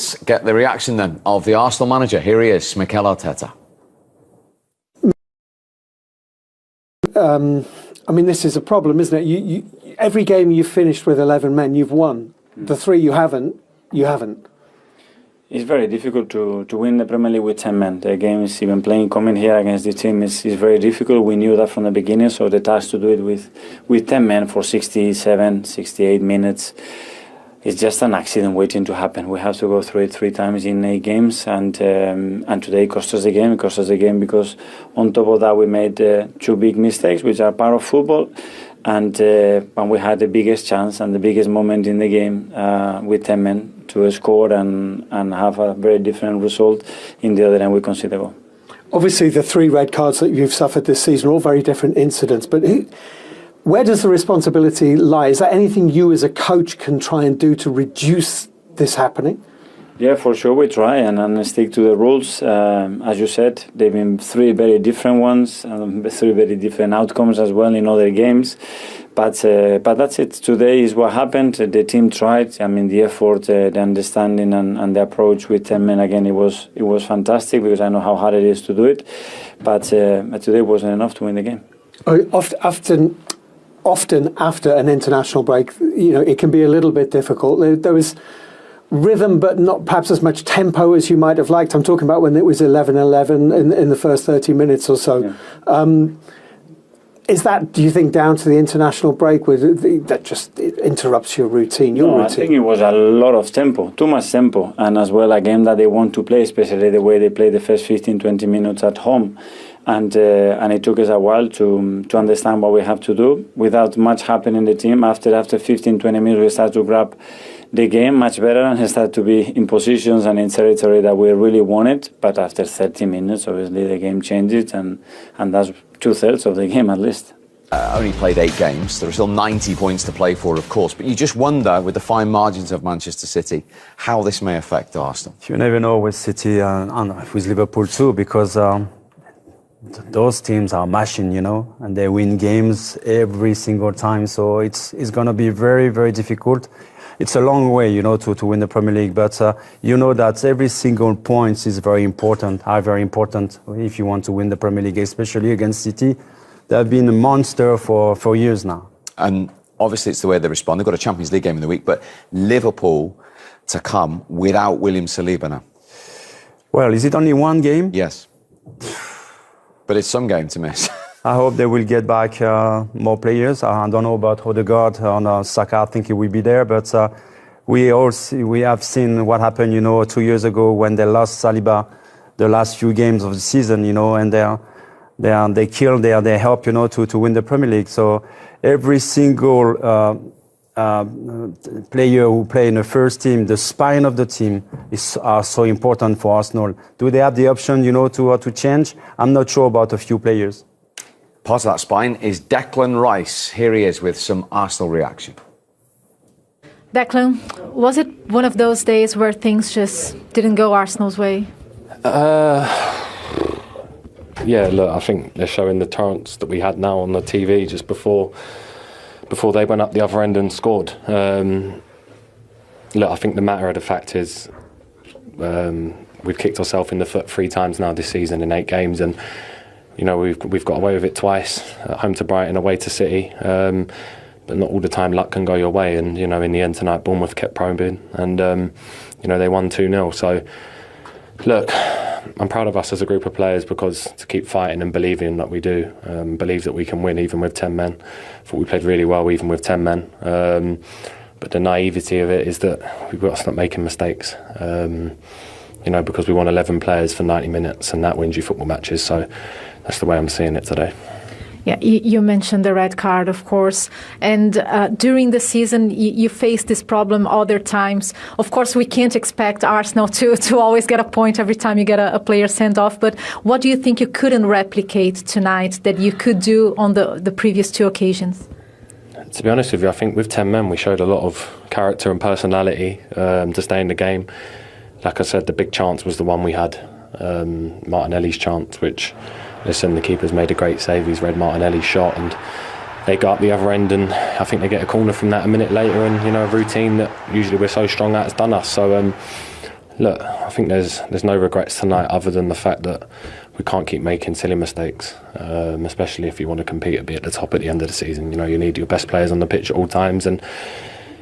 Let's get the reaction then of the Arsenal manager. Here he is, Mikel Arteta. I mean, this is a problem, isn't it? Every game you've finished with 11 men, you've won. The 3 you haven't, you haven't. It's very difficult to win the Premier League with 10 men. The game is even coming here against the team is very difficult. We knew that from the beginning, so the task to do it with 10 men for 67, 68 minutes, it's just an accident waiting to happen. We have to go through it 3 times in 8 games, and today cost us the game. It cost us the game because on top of that we made 2 big mistakes, which are part of football, and we had the biggest chance and the biggest moment in the game with 10 men to score and have a very different result. In the other end, we conceded a goal. Obviously, the 3 red cards that you've suffered this season are all very different incidents, but where does the responsibility lie? Is there anything you as a coach can try and do to reduce this happening? Yeah, for sure we try and stick to the rules. As you said, they've been 3 very different ones, 3 very different outcomes as well in other games. But that's it. Today is what happened. The team tried. I mean, the effort, the understanding and the approach with 10 men, again, it was fantastic because I know how hard it is to do it. But today wasn't enough to win the game. Often after an international break, it can be a little bit difficult. There was rhythm, but not perhaps as much tempo as you might have liked. I'm talking about when it was 11-11 in the first 30 minutes or so. Yeah. Is that, do you think, down to the international break that just interrupts your routine? I think it was a lot of tempo, too much tempo, and as well a game that they want to play, especially the way they play the first 15-20 minutes at home. And it took us a while to understand what we have to do. Without much happening in the team, after 15-20 minutes, we started to grab the game much better and start to be in positions and in territory that we really wanted. But after 30 minutes, obviously, the game changes, and that's 2/3 of the game at least. Only played 8 games. There are still 90 points to play for, of course. But you just wonder, with the fine margins of Manchester City, how this may affect Arsenal. You never know with City and with Liverpool too, because those teams are mashing, and they win games every single time. So it's going to be very, very difficult. It's a long way, to win the Premier League, but that every single point is very important, very important if you want to win the Premier League, especially against City. They've been a monster for years now. And obviously it's the way they respond. They've got a Champions League game in the week, but Liverpool to come without William Saliba now. Well, is it only one game? Yes. But it's some game to miss. I hope they will get back more players. I don't know about Odegaard and Saka. I think he will be there. But we have seen what happened, 2 years ago when they lost Saliba the last few games of the season, and they killed their help, to win the Premier League. So every single player who play in the first team, the spine of the team are so important for Arsenal. Do they have the option, to change? I'm not sure about a few players. Part of that spine is Declan Rice. Here he is with some Arsenal reaction. Declan, was it one of those days where things just didn't go Arsenal's way? Yeah, look, I think they're showing the chance that we had now on the TV just before they went up the other end and scored. Look, I think the matter of the fact is we've kicked ourselves in the foot 3 times now this season in 8 games, and we've got away with it twice, at home to Brighton, away to City. But not all the time luck can go your way, and in the end tonight Bournemouth kept probing, and they won 2-0. So look, I'm proud of us as a group of players because to keep fighting and believing that we do, believe that we can win even with 10 men. I thought we played really well even with 10 men. But the naivety of it is that we've got to stop making mistakes. Because we won 11 players for 90 minutes and that wins you football matches. So that's the way I'm seeing it today. Yeah, you mentioned the red card, of course. And during the season, you faced this problem other times. Of course, we can't expect Arsenal to always get a point every time you get a player sent off. But what do you think you couldn't replicate tonight that you could do on the previous 2 occasions? To be honest with you, I think with 10 men, we showed a lot of character and personality to stay in the game. Like I said, the big chance was the one we had, Martinelli's chance, which... Listen, the keeper's made a great save. He's read Martinelli's shot, and they go up the other end, and I think they get a corner from that a minute later, and a routine that usually we're so strong at has done us. So Look, I think there's no regrets tonight other than the fact that we can't keep making silly mistakes, especially if you want to compete and be at the top at the end of the season. You know, you need your best players on the pitch at all times, and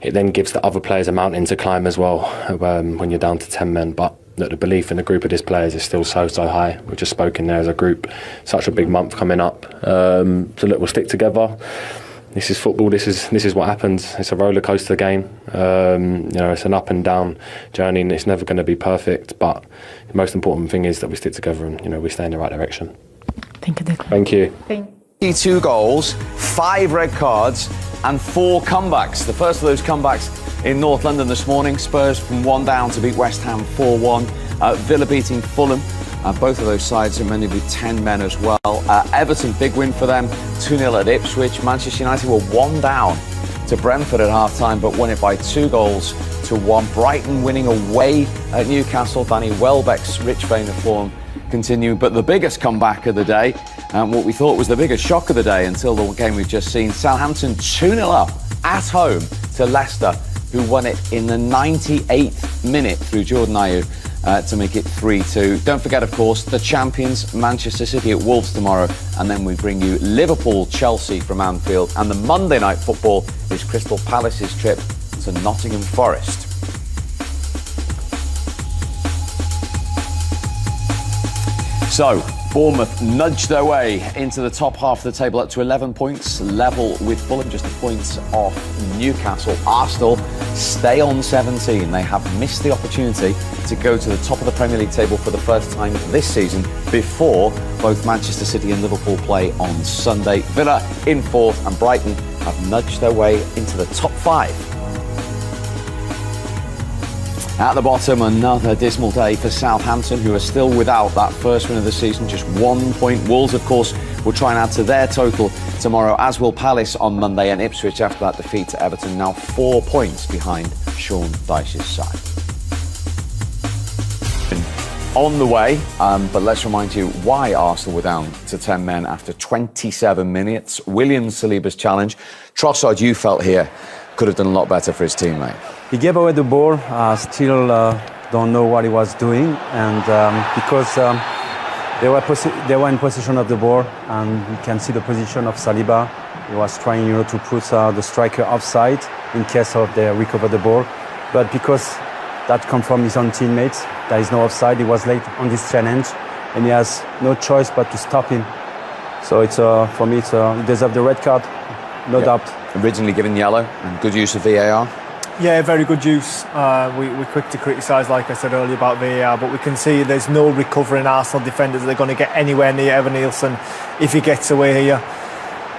it then gives the other players a mountain to climb as well when you're down to 10 men. But look, the belief in the group of these players is still so high. We've just spoken there as a group, such a big month coming up. So look, we'll stick together. This is football. This is what happens. It's a roller coaster game. You know, it's an up and down journey, and it's never going to be perfect. But the most important thing is that we stick together and, you know, we stay in the right direction. Thank you, Declan. Thank you. Thank you. 2 goals, 5 red cards, and 4 comebacks. The first of those comebacks in North London this morning. Spurs from 1 down to beat West Ham 4-1. Villa beating Fulham. Both of those sides are mainly with 10 men as well. Everton, big win for them, 2-0 at Ipswich. Manchester United were 1 down to Brentford at half-time, but won it by 2 goals to 1. Brighton winning away at Newcastle. Danny Welbeck's rich vein of form continuing. But the biggest comeback of the day, and what we thought was the biggest shock of the day until the game we've just seen, Southampton 2-0 up at home to Leicester, who won it in the 98th minute through Jordan Ayew. To make it 3-2. Don't forget, of course, the champions, Manchester City at Wolves tomorrow, and then we bring you Liverpool, Chelsea from Anfield, and the Monday night football is Crystal Palace's trip to Nottingham Forest. So, Bournemouth nudged their way into the top half of the table up to 11 points, level with Fulham, just a point off Newcastle. Arsenal stay on 17. They have missed the opportunity to go to the top of the Premier League table for the first time this season before both Manchester City and Liverpool play on Sunday. Villa in 4th and Brighton have nudged their way into the top 5. At the bottom, another dismal day for Southampton, who are still without that first win of the season, just 1 point. Wolves, of course, will try and add to their total tomorrow, as will Palace on Monday, and Ipswich after that defeat to Everton, now 4 points behind Sean Dyche's side. On the way, but let's remind you why Arsenal were down to 10 men after 27 minutes. William Saliba's challenge. Trossard, you felt here, could have done a lot better for his teammate. He gave away the ball, still don't know what he was doing, and because they were in possession of the ball, and you can see the position of Saliba. He was trying, to put the striker offside in case of they recover the ball, but because that come from his own teammates, there is no offside. He was late on this challenge, and he has no choice but to stop him. So it's for me, he deserves the red card, no doubt. Originally given yellow, and good use of VAR. Yeah, very good use. We're quick to criticise, like I said earlier, about VAR, but we can see there's no recovering Arsenal defenders that are going to get anywhere near Evan Nielsen if he gets away here.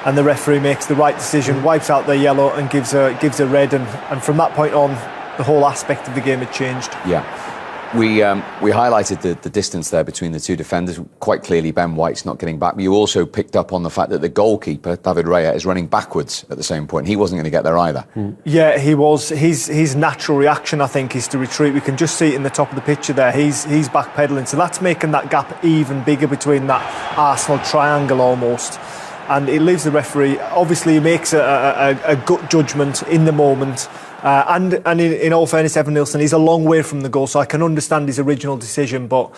And the referee makes the right decision, wipes out the yellow and gives a red, and from that point on, the whole aspect of the game had changed. Yeah. We highlighted the distance there between the two defenders. Quite clearly, Ben White's not getting back. But you also picked up on the fact that the goalkeeper, David Raya, is running backwards at the same point. He wasn't going to get there either. Yeah, he was. His natural reaction, I think, is to retreat. We can just see it in the top of the picture there. He's backpedaling. So that's making that gap even bigger between that Arsenal triangle almost. And it leaves the referee. Obviously, he makes a gut judgment in the moment. And in all fairness, Evan Nielsen, he's a long way from the goal, so I can understand his original decision, but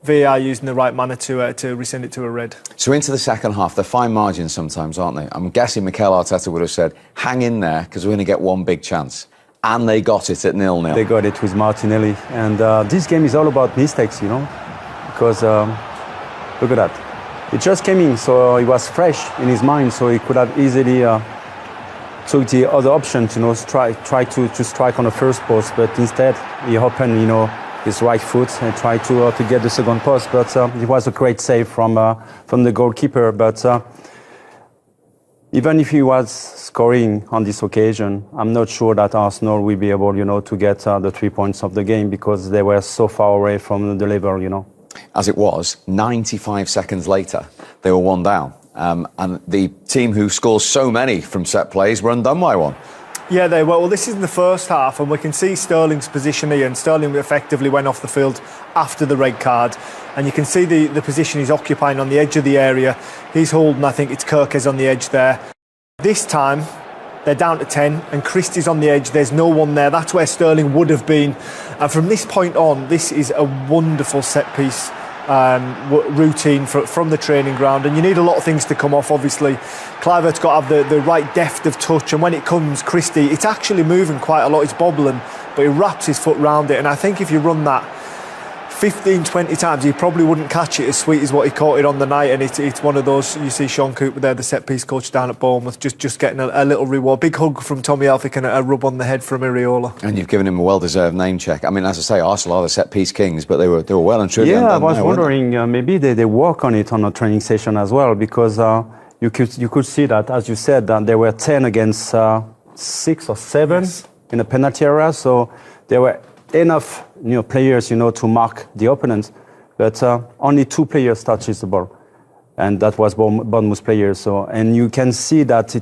VAR using the right manner to rescind it to a red. So into the second half, they're fine margins sometimes, aren't they? I'm guessing Mikel Arteta would have said, hang in there, because we're going to get one big chance. And they got it at 0-0. They got it with Martinelli. And this game is all about mistakes, because look at that. It just came in, so he was fresh in his mind, so he could have easily took the other option to try to strike on the first post, but instead he opened his right foot and tried to get the second post. But it was a great save from the goalkeeper. But even if he was scoring on this occasion, I'm not sure that Arsenal will be able to get the 3 points of the game, because they were so far away from the level. As it was, 95 seconds later, they were 1 down. And the team who scores so many from set plays were undone by one. Yeah, they were. Well, this is in the first half, and we can see Sterling's position here, and Sterling effectively went off the field after the red card. And you can see the position he's occupying on the edge of the area. He's holding, I think it's Kirkes on the edge there. This time, They're down to 10 and Christie's on the edge. There's no one there. That's where Sterling would have been. And from this point on, this is a wonderful set-piece routine from the training ground, and you need a lot of things to come off. Obviously Kluivert's got to have the right depth of touch, and when it comes, Christie, it's actually moving quite a lot. It's bobbling, but he wraps his foot round it, and I think if you run that 15-20 times, he probably wouldn't catch it as sweet as what he caught it on the night. And it's one of those, you see Sean Cooper there, the set piece coach down at Bournemouth, just getting a little reward. Big hug from Tommy Elphick and a rub on the head from Iriola. And you've given him a well-deserved name check. I mean, as I say, Arsenal are the set piece kings, but they were well and truly undone. I was there, wondering maybe they work on it on a training session as well, because you could see that, as you said, that there were 10 against 6 or 7 in the penalty area, so there were enough players to mark the opponent, but only 2 players touches the ball, and that was Bournemouth players. So, and you can see that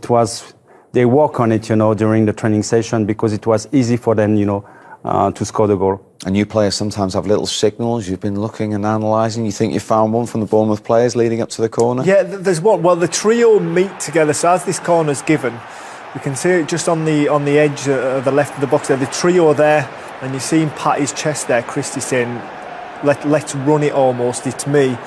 they work on it during the training session, because it was easy for them to score the goal. And new players sometimes have little signals. You've been looking and analysing. You think you found one from the Bournemouth players leading up to the corner? Yeah, there's one. Well, the trio meet together. So as this corner's given, you can see it just on the edge of the left of the box there. The trio there, and you see him pat his chest there. Christie saying, "Let's run it almost. It's me."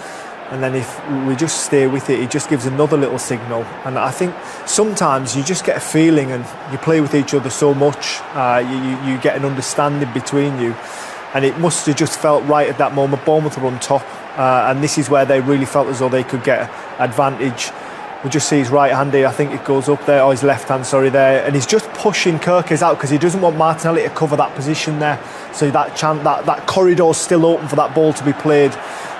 And then if we just stay with it, it just gives another little signal. And I think sometimes you just get a feeling, and you play with each other so much, you get an understanding between you. And it must have just felt right at that moment. Bournemouth were on top, and this is where they really felt as though they could get advantage. We just see his right hand here, I think it goes up there, or his left hand, sorry, there, and he's just pushing Kirkes out because he doesn't want Martinelli to cover that position there. So that corridor's still open for that ball to be played,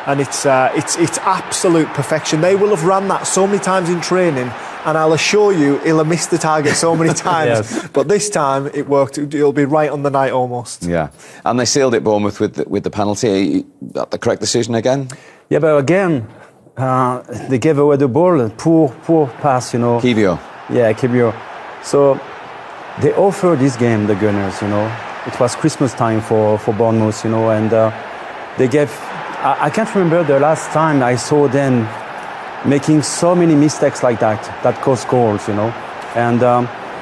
and it's absolute perfection. They will have ran that so many times in training, and I'll assure you he'll have missed the target so many times. Yes. But this time it worked. It'll be right on the night almost. Yeah, and they sealed it, Bournemouth, with the penalty. That the correct decision again? Yeah, but again, they gave away the ball. Poor pass, Kivio. Yeah, Kivio. So they offered this game, the Gunners. It was Christmas time for Bournemouth, and they gave. I can't remember the last time I saw them making so many mistakes like that caused goals, And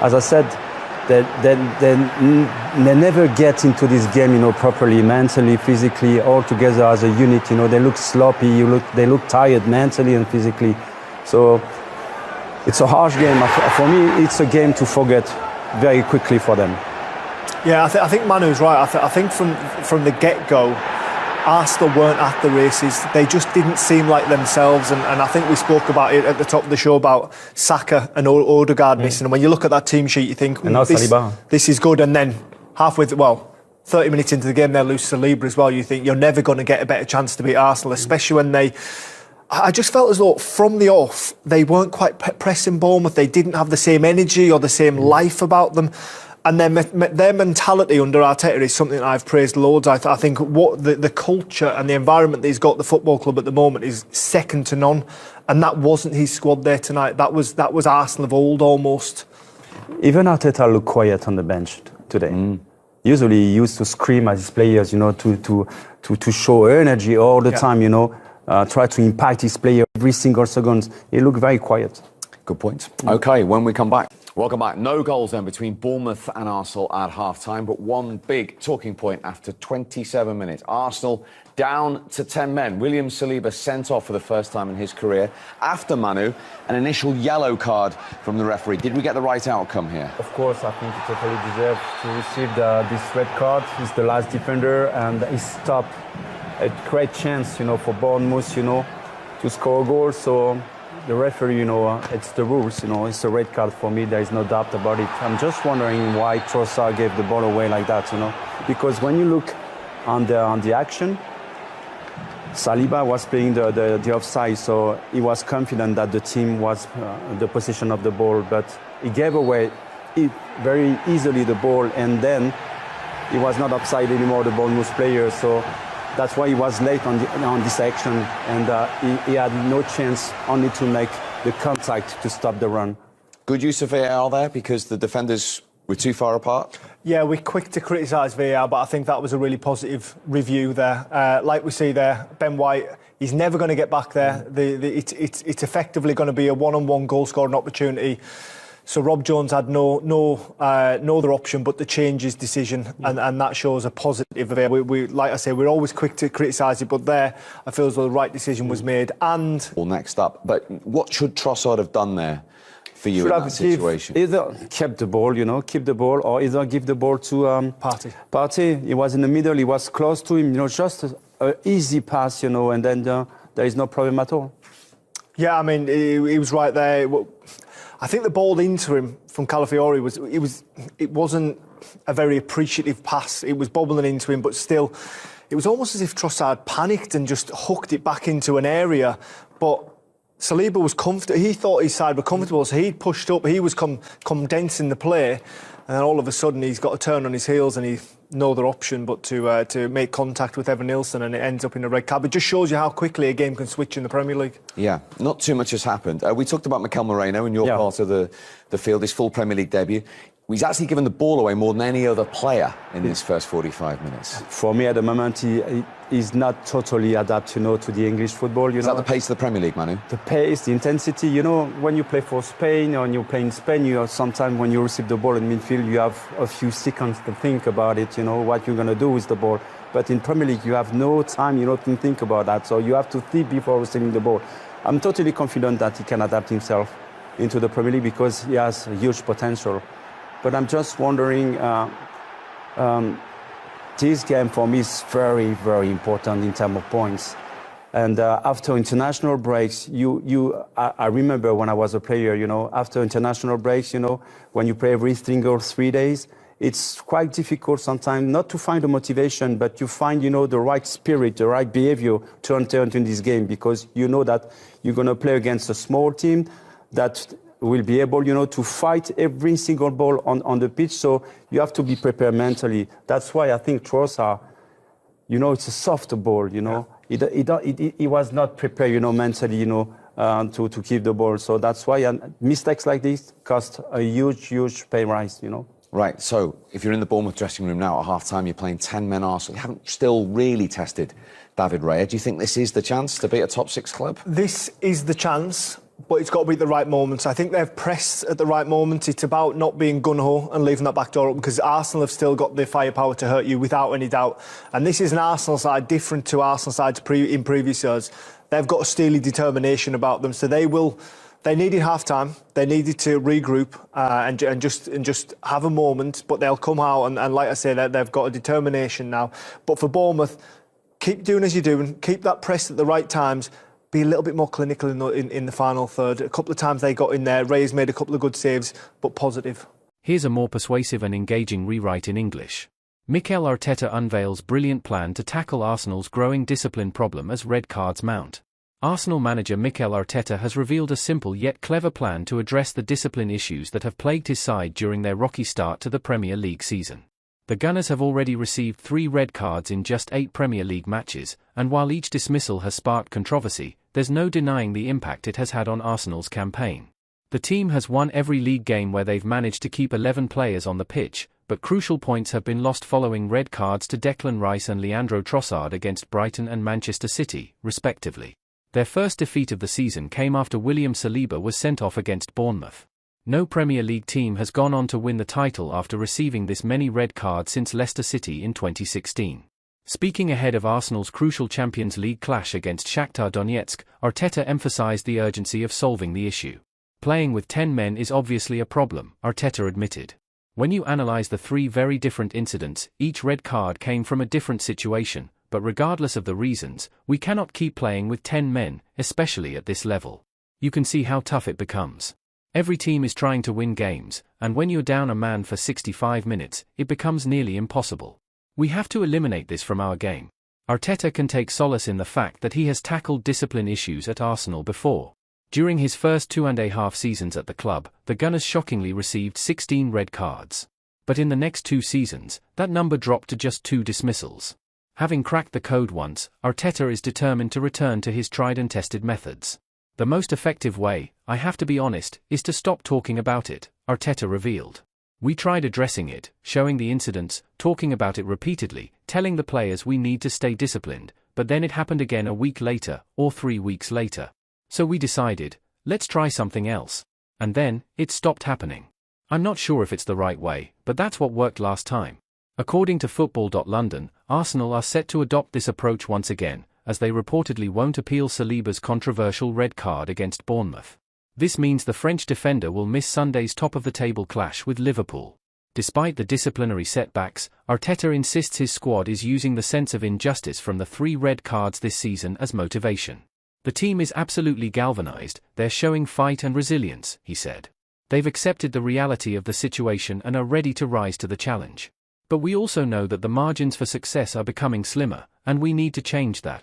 as I said, they never get into this game, properly, mentally, physically, all together as a unit. They look sloppy. They look tired mentally and physically. So it's a harsh game. For me, it's a game to forget very quickly for them. Yeah, I think Manu's right. I think from the get-go, Arsenal weren't at the races. They just didn't seem like themselves, and I think we spoke about it at the top of the show about Saka and Odegaard missing. And when you look at that team sheet, you think, Saliba. This is good. And then 30 minutes into the game, they lose Saliba as well. You think you're never going to get a better chance to beat Arsenal, especially when I just felt as though from the off, they weren't quite pressing Bournemouth. They didn't have the same energy or the same life about them. And their mentality under Arteta is something I've praised loads. I think what the culture and the environment that he's got at the football club at the moment is second to none. And that wasn't his squad there tonight. That was Arsenal of old almost. Even Arteta looked quiet on the bench today. Usually he used to scream at his players, to show energy all the time, try to impact his player every single second. He looked very quiet. Good point. OK, when we come back. Welcome back. No goals then between Bournemouth and Arsenal at half-time, but one big talking point after 27 minutes. Arsenal down to 10 men. William Saliba sent off for the first time in his career. After Manu, an initial yellow card from the referee. Did we get the right outcome here? Of course, I think he totally deserves to receive this red card. He's the last defender, and he stopped a great chance, for Bournemouth, to score a goal. So the referee, it's the rules, it's a red card for me. There is no doubt about it. I'm just wondering why Trossard gave the ball away like that, because when you look on the action, Saliba was playing the offside, so he was confident that the team was the possession of the ball, but he gave away very easily the ball, and then he was not offside anymore, the Bournemouth player, so that's why he was late on this action, and he had no chance only to make the contact to stop the run. Good use of VAR there because the defenders were too far apart? Yeah, we're quick to criticise VAR, but I think that was a really positive review there. Like we see there, Ben White, he's never going to get back there. It's effectively going to be a one-on-one goal-scoring opportunity. So Rob Jones had no other option but to change his decision, and that shows a positive there. We like I say, we're always quick to criticise it, but there I feel as though the right decision was made. And Well, next up, but what should Trossard have done there for you in that situation? Either keep the ball, keep the ball, or either give the ball to Partey. He was in the middle, he was close to him, just an easy pass, and then there is no problem at all. Yeah, I mean, he was right there. I think the ball into him from Calafiori it wasn't a very appreciative pass. It was bobbling into him, but still, it was almost as if Trossard panicked and just hooked it back into an area. But Saliba was comfortable. He thought his side were comfortable, so he'd pushed up. He was condensing the play, and then all of a sudden he's got to turn on his heels, and he's no other option but to make contact with Evan Nilsson, and it ends up in a red card. It just shows you how quickly a game can switch in the Premier League. Yeah, not too much has happened. We talked about Mikel Moreno in your part of the field, his full Premier League debut. He's actually given the ball away more than any other player in his first 45 minutes. For me, at the moment, he's not totally adapted, to the English football. Is that the pace of the Premier League, Manu? The pace, the intensity. When you play for Spain or when you play in Spain, sometimes when you receive the ball in midfield, you have a few seconds to think about it, what you're going to do with the ball. But in Premier League, you have no time, to think about that. So you have to think before receiving the ball. I'm totally confident that he can adapt himself into the Premier League because he has a huge potential. But I'm just wondering, this game for me is very, very important in terms of points. And after international breaks, I remember when I was a player, after international breaks, when you play every single 3 days, it's quite difficult sometimes not to find the motivation, but you find, the right spirit, the right behavior to enter into this game because you know that you're going to play against a small team that will be able, to fight every single ball on the pitch. So you have to be prepared mentally. That's why I think Trossard, it's a soft ball, He was not prepared, mentally, to keep the ball. So that's why mistakes like this cost a huge pay rise, Right, so if you're in the Bournemouth dressing room now at half-time, you're playing 10 men Arsenal. You haven't still really tested David Raya. Do you think this is the chance to beat a top-6 club? This is the chance, but it's got to be at the right moments. I think they've pressed at the right moment. It's about not being gun-ho and leaving that back door open because Arsenal have still got the firepower to hurt you without any doubt. And this is an Arsenal side different to Arsenal sides in previous years. They've got a steely determination about them, so They needed half-time. They needed to regroup and just have a moment. But they'll come out and like I say, they've got a determination now. But for Bournemouth, keep doing as you're doing. Keep that press at the right times. Be a little bit more clinical in the final third. A couple of times they got in there. Ray's made a couple of good saves, but positive. Here's a more persuasive and engaging rewrite in English. Mikel Arteta unveils brilliant plan to tackle Arsenal's growing discipline problem as red cards mount. Arsenal manager Mikel Arteta has revealed a simple yet clever plan to address the discipline issues that have plagued his side during their rocky start to the Premier League season. The Gunners have already received 3 red cards in just 8 Premier League matches, and while each dismissal has sparked controversy, there's no denying the impact it has had on Arsenal's campaign. The team has won every league game where they've managed to keep 11 players on the pitch, but crucial points have been lost following red cards to Declan Rice and Leandro Trossard against Brighton and Manchester City, respectively. Their first defeat of the season came after William Saliba was sent off against Bournemouth. No Premier League team has gone on to win the title after receiving this many red cards since Leicester City in 2016. Speaking ahead of Arsenal's crucial Champions League clash against Shakhtar Donetsk, Arteta emphasised the urgency of solving the issue. Playing with 10 men is obviously a problem, Arteta admitted. When you analyse the 3 very different incidents, each red card came from a different situation. But regardless of the reasons, we cannot keep playing with 10 men, especially at this level. You can see how tough it becomes. Every team is trying to win games, and when you're down a man for 65 minutes, it becomes nearly impossible. We have to eliminate this from our game. Arteta can take solace in the fact that he has tackled discipline issues at Arsenal before. During his first 2.5 seasons at the club, the Gunners shockingly received 16 red cards. But in the next 2 seasons, that number dropped to just 2 dismissals. Having cracked the code once, Arteta is determined to return to his tried and tested methods. The most effective way, I have to be honest, is to stop talking about it, Arteta revealed. We tried addressing it, showing the incidents, talking about it repeatedly, telling the players we need to stay disciplined, but then it happened again a week later, or 3 weeks later. So we decided, let's try something else. And then, it stopped happening. I'm not sure if it's the right way, but that's what worked last time. According to Football.London, Arsenal are set to adopt this approach once again, as they reportedly won't appeal Saliba's controversial red card against Bournemouth. This means the French defender will miss Sunday's top-of-the-table clash with Liverpool. Despite the disciplinary setbacks, Arteta insists his squad is using the sense of injustice from the 3 red cards this season as motivation. The team is absolutely galvanized, they're showing fight and resilience, he said. They've accepted the reality of the situation and are ready to rise to the challenge. But we also know that the margins for success are becoming slimmer, and we need to change that.